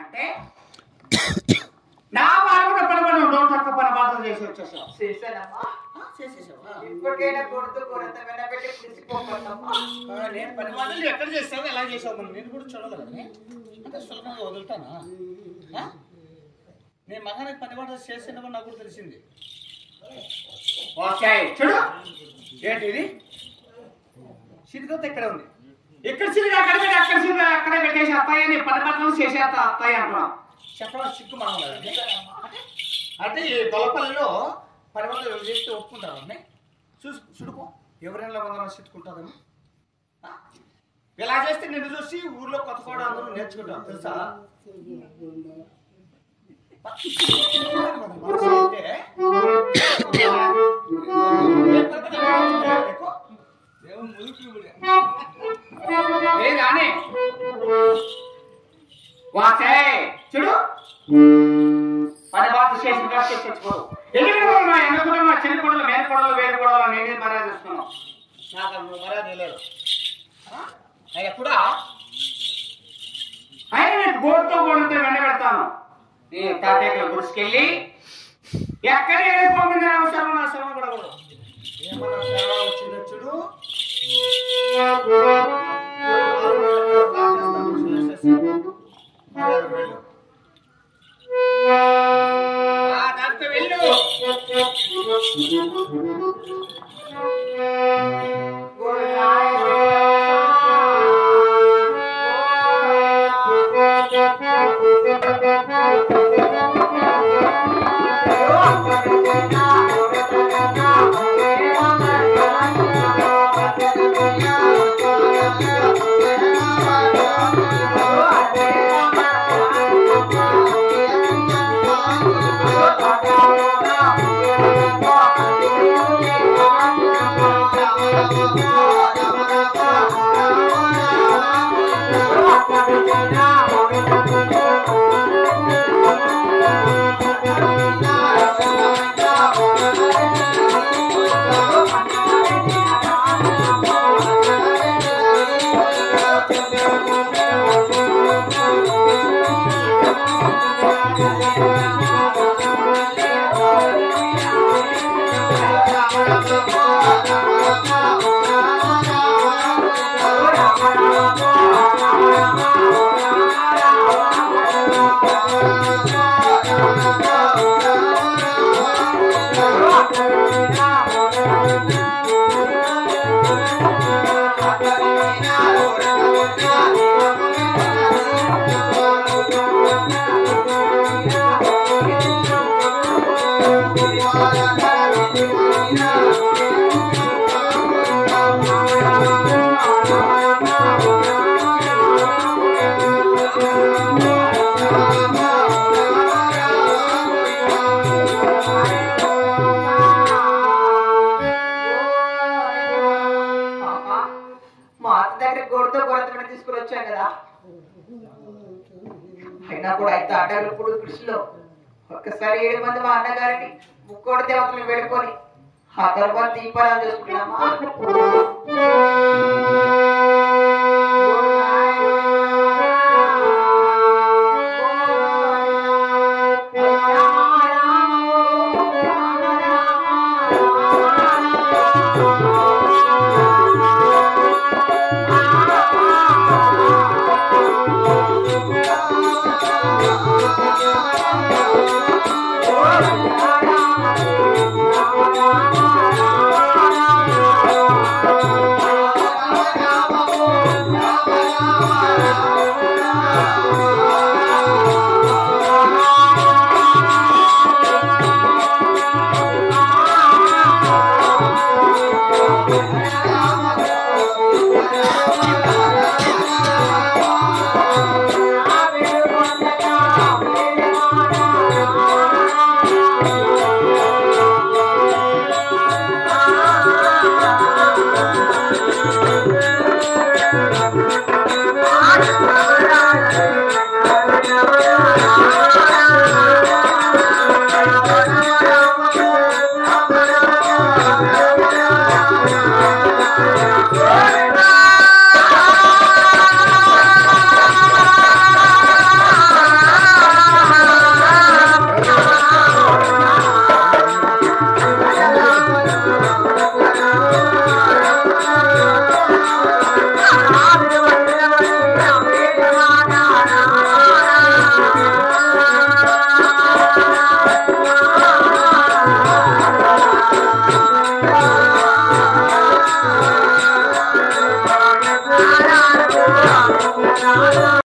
అంటే నా వాళ్ళు కూడా పని నోట్ ఒక్క పని బాధలు చేసి వచ్చేసావు. ఇప్పటికైనా కొడుతూ కొరత వెనబెట్టి కురిసిపోతామా? నేను పని బాధలు ఎక్కడ చేస్తావు, ఎలా చేసావు మనం నేను కూడా చూడగలను. అంటే సులభంగా వదులుతానా? నేను మగానికి పని బాధలు చేసినామో నాకు కూడా తెలిసింది. ఓకే చూడు, ఏంటి ఇది సిరికొత్త ఇక్కడ ఉంది. ఇక్కడ సిరిగా అక్కడ పెట్టి అక్కడ సిరిగా అక్కడే పెట్టేసి అత్తాయి అని పని బాధలు చేసేస్తా అత్తాయి అంటున్నాం. చెప్పడం సిగ్గు మనం కదండి. అంటే ఈ దొలపల్లిలో పని బాధలు చేస్తే ఒప్పుకుంటారు అండి. చూడుకో ఎవరైనా వందన చెట్టుకుంటారని ఇలా చేస్తే నిన్ను చూసి ఊర్లో కొత్త కూడా అందరూ నేర్చుకుంటాం తెలుసా. చూడు పని బాధ చేసి తెచ్చుకోరు. చిన్న కొడలు మేలు కొడలు వేరు కొడలు నేనే మర్యాద ఇస్తున్నాను. నాకు మర్యాద లేదు. ఆయన కూడా ఆయన గోడుతో గోడుతో వెంట పెడతాను. నీ తాతయ్య గుడిసుకెళ్ళి ఎక్కడ ఏమైపోతుంది అవసరం నా శ్రమ కూడా కూడా ఏమన్నా సేవ వచ్చిందో చూడు. దాంతో వెళ్ళు. అయినా కూడా అయితే అడ్డగప్పుడు కృషిలో ఒక్కసారి 7 మంది మా అన్నగారిని ముక్కోడి దేవతలు వేడుకొని ఆ తర్వాత దీపాలను చేసుకున్నామా